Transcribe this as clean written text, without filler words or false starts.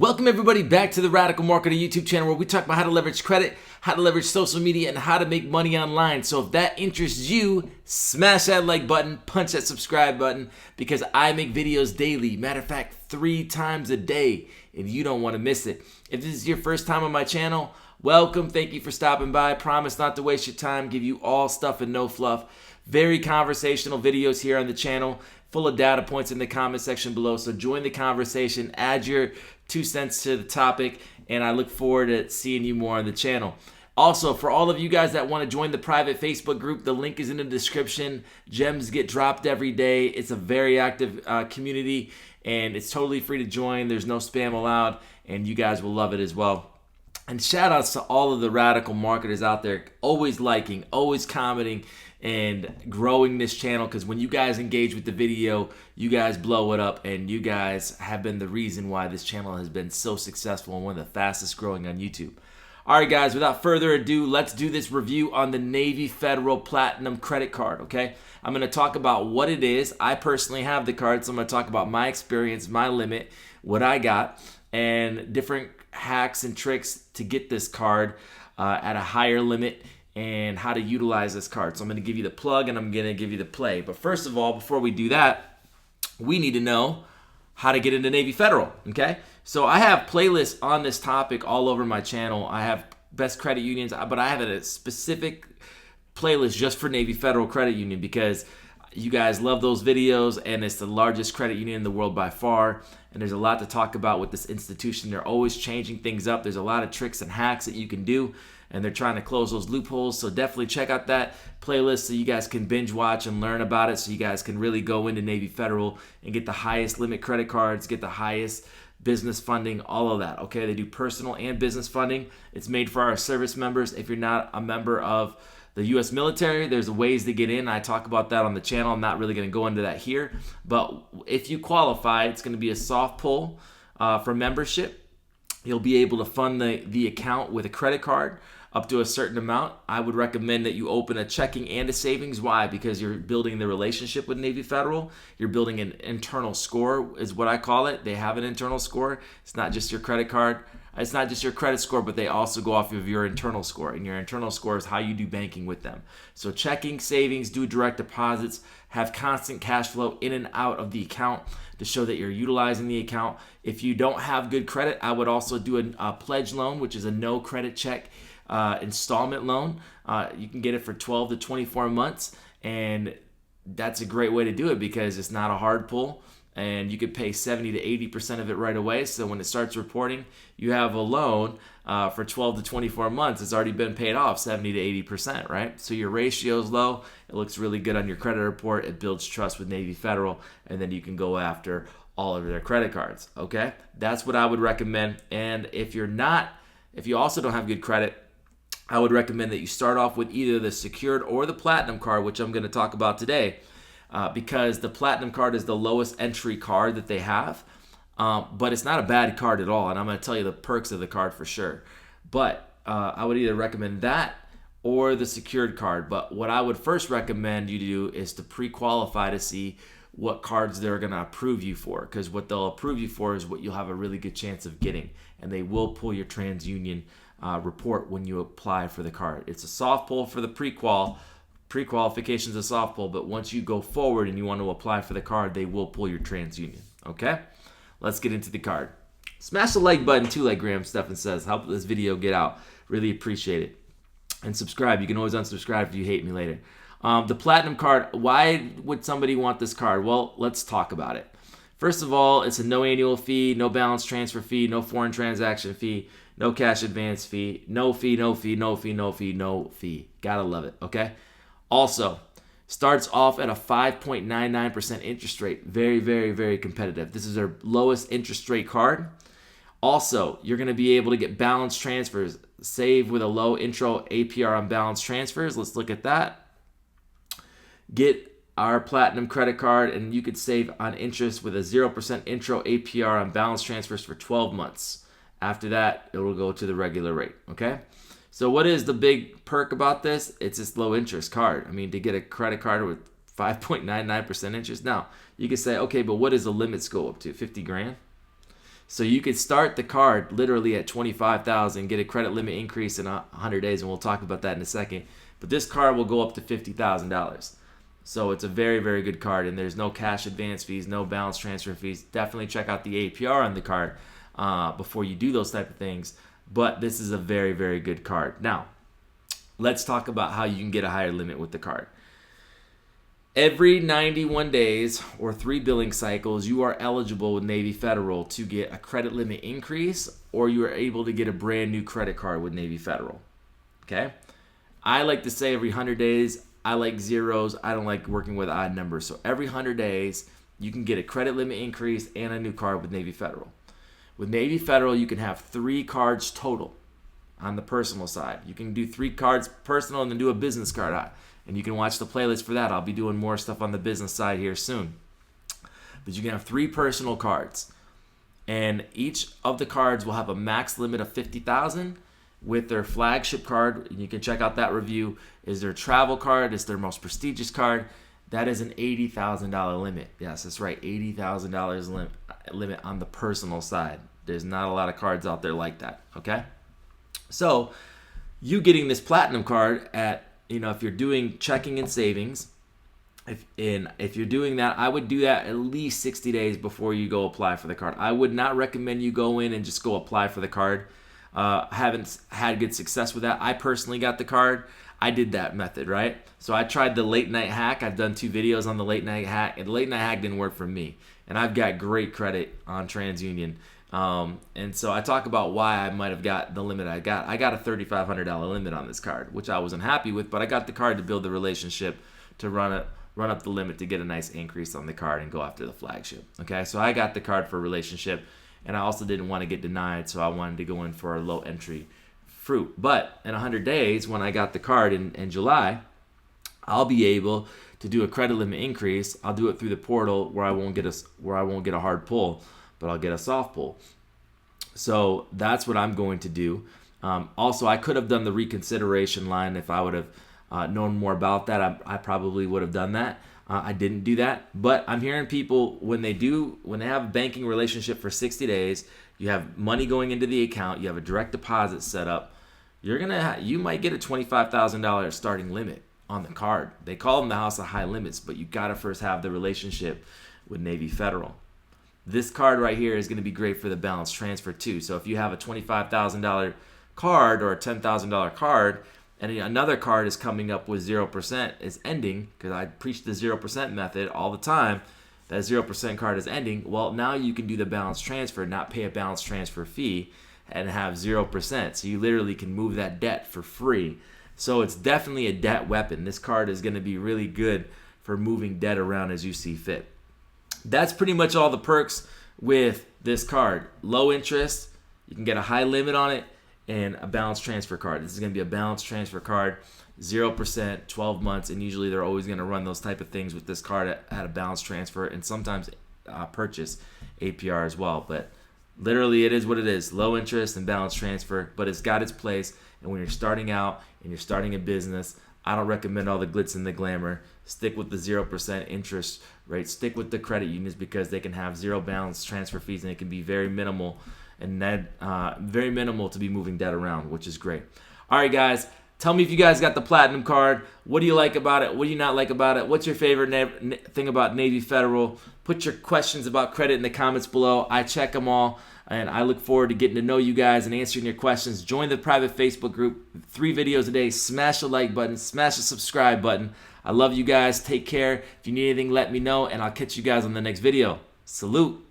Welcome everybody back to the Radical Marketer YouTube channel, where we talk about how to leverage credit, how to leverage social media, and how to make money online. So if that interests you, smash that like button, punch that subscribe button, because I make videos daily. Matter of fact, 3 times a day, and you don't want to miss it. If this is your first time on my channel, welcome. Thank you for stopping by. I promise not to waste your time, give you all stuff and no fluff. Very conversational videos here on the channel, full of data points in the comment section below. So join the conversation, add your 2 cents to the topic, and I look forward to seeing you more on the channel. Also, for all of you guys that want to join the private Facebook group, the link is in the description. Gems get dropped every day. It's a very active community, and it's totally free to join. There's no spam allowed, and you guys will love it as well. And shout outs to all of the radical marketers out there, always liking, always commenting, and growing this channel, because when you guys engage with the video, you guys blow it up, and you guys have been the reason why this channel has been so successful and one of the fastest growing on YouTube. All right, guys, without further ado, let's do this review on the Navy Federal Platinum Credit Card, okay? I'm going to talk about what it is. I personally have the card, so I'm going to talk about my experience, my limit, what I got, and different hacks and tricks to get this card at a higher limit, and how to utilize this card. So I'm going to give you the plug and I'm going to give you the play. But first of all, before we do that, we need to know how to get into Navy Federal, okay? So I have playlists on this topic all over my channel. I have best credit unions, but I have a specific playlist just for Navy Federal Credit Union, because you guys love those videos, and it's the largest credit union in the world by far, and there's a lot to talk about with this institution. They're always changing things up. There's a lot of tricks and hacks that you can do, and they're trying to close those loopholes. So definitely check out that playlist so you guys can binge watch and learn about it, so you guys can really go into Navy Federal and get the highest limit credit cards, get the highest business funding, all of that, okay? They do personal and business funding. It's made for our service members. If you're not a member of the U.S. military, there's ways to get in. I talk about that on the channel. I'm not really going to go into that here. But if you qualify, it's going to be a soft pull for membership. You'll be able to fund the account with a credit card up to a certain amount. I would recommend that you open a checking and a savings. Why? Because you're building the relationship with Navy Federal. You're building an internal score, is what I call it. They have an internal score. It's not just your credit card. It's not just your credit score, but they also go off of your internal score. And your internal score is how you do banking with them. So checking, savings, do direct deposits, have constant cash flow in and out of the account to show that you're utilizing the account. If you don't have good credit, I would also do a pledge loan, which is a no credit check installment loan. You can get it for 12 to 24 months, and that's a great way to do it because it's not a hard pull, and you could pay 70 to 80% of it right away. So when it starts reporting, you have a loan for 12 to 24 months. It's already been paid off 70 to 80%, right? So your ratio is low. It looks really good on your credit report. It builds trust with Navy Federal, and then you can go after all of their credit cards, okay? That's what I would recommend. And if you also don't have good credit, I would recommend that you start off with either the secured or the platinum card, which I'm going to talk about today, because the platinum card is the lowest entry card that they have, but it's not a bad card at all, and I'm going to tell you the perks of the card for sure. But I would either recommend that or the secured card. But what I would first recommend you do is to pre-qualify to see what cards they're going to approve you for, because what they'll approve you for is what you'll have a really good chance of getting, and they will pull your TransUnion report when you apply for the card. It's a soft pull for the pre-qualification's a soft pull, but once you go forward and you want to apply for the card, they will pull your TransUnion, okay? Let's get into the card. Smash the like button too, like Graham Stephan says. Help this video get out. Really appreciate it. And subscribe. You can always unsubscribe if you hate me later. The platinum card, why would somebody want this card? Well, let's talk about it. First of all, it's a no annual fee, no balance transfer fee, no foreign transaction fee, no cash advance fee, no fee, no fee, no fee, no fee, no fee. Gotta love it, okay? Also, starts off at a 5.99% interest rate. Very, very, very competitive. This is their lowest interest rate card. Also, you're gonna be able to get balance transfers, save with a low intro APR on balance transfers. Let's look at that. Get our platinum credit card, and you could save on interest with a 0% intro APR on balance transfers for 12 months. After that, it will go to the regular rate, okay? So what is the big perk about this? It's this low interest card. I mean, to get a credit card with 5.99% interest. Now, you could say, okay, but what does the limits go up to? 50 grand? So you could start the card literally at $25,000, get a credit limit increase in 100 days, and we'll talk about that in a second. But this card will go up to $50,000. So it's a very, very good card, and there's no cash advance fees, no balance transfer fees. Definitely check out the APR on the card before you do those type of things. But this is a very, very good card. Now, let's talk about how you can get a higher limit with the card. Every 91 days or 3 billing cycles, you are eligible with Navy Federal to get a credit limit increase, or you are able to get a brand new credit card with Navy Federal. Okay? I like to say every 100 days. I like zeros. I don't like working with odd numbers. So every 100 days, you can get a credit limit increase and a new card with Navy Federal. With Navy Federal, you can have 3 cards total on the personal side. You can do 3 cards personal and then do a business card. And you can watch the playlist for that. I'll be doing more stuff on the business side here soon. But you can have 3 personal cards. And each of the cards will have a max limit of $50,000 with their flagship card. And you can check out that review. Is their travel card. It's their most prestigious card. That is an $80,000 limit. Yes, that's right. $80,000 limit on the personal side. There's not a lot of cards out there like that. Okay? So you getting this platinum card at, if you're doing checking and savings, if you're doing that, I would do that at least 60 days before you go apply for the card. I would not recommend you go in and just go apply for the card. Haven't had good success with that. I personally got the card. I did that method, right? So I tried the late night hack. I've done 2 videos on the late night hack, and the late night hack didn't work for me. And I've got great credit on TransUnion. And so I talk about why I might have got the limit I got. I got a $3,500 limit on this card, which I wasn't happy with, but I got the card to build the relationship, to run up the limit, to get a nice increase on the card and go after the flagship. Okay, so I got the card for a relationship, and I also didn't want to get denied, so I wanted to go in for a low entry fruit. But in 100 days, when I got the card in July, I'll be able to do a credit limit increase. I'll do it through the portal where I won't get a hard pull, but I'll get a soft pull. So that's what I'm going to do. Also, I could have done the reconsideration line. If I would have known more about that, I probably would have done that. I didn't do that, but I'm hearing people when they have a banking relationship for 60 days, you have money going into the account, you have a direct deposit set up, you might get a $25,000 starting limit on the card. They call them the house of high limits, but you got to first have the relationship with Navy Federal. This card right here is going to be great for the balance transfer too. So if you have a $25,000 card or a $10,000 card, and another card is coming up with 0%, is ending, because I preach the 0% method all the time, that 0% card is ending, well, now you can do the balance transfer, not pay a balance transfer fee, and have 0%. So you literally can move that debt for free. So it's definitely a debt weapon. This card is going to be really good for moving debt around as you see fit. That's pretty much all the perks with this card. Low interest, you can get a high limit on it, and a balance transfer card. This is going to be a balance transfer card, 0%, 12 months, and usually they're always going to run those type of things with this card at a balance transfer, and sometimes purchase APR as well. But literally it is what it is, low interest and balance transfer, but it's got its place. And when you're starting out and you're starting a business, I don't recommend all the glitz and the glamour. Stick with the 0% interest rate. Stick with the credit unions, because they can have 0 balance transfer fees, and it can be very minimal, and very minimal to be moving debt around, which is great. All right, guys, tell me if you guys got the platinum card. What do you like about it? What do you not like about it? What's your favorite thing about Navy Federal? Put your questions about credit in the comments below. I check them all, and I look forward to getting to know you guys and answering your questions. Join the private Facebook group. 3 videos a day. Smash the like button. Smash the subscribe button. I love you guys. Take care. If you need anything, let me know, and I'll catch you guys on the next video. Salute.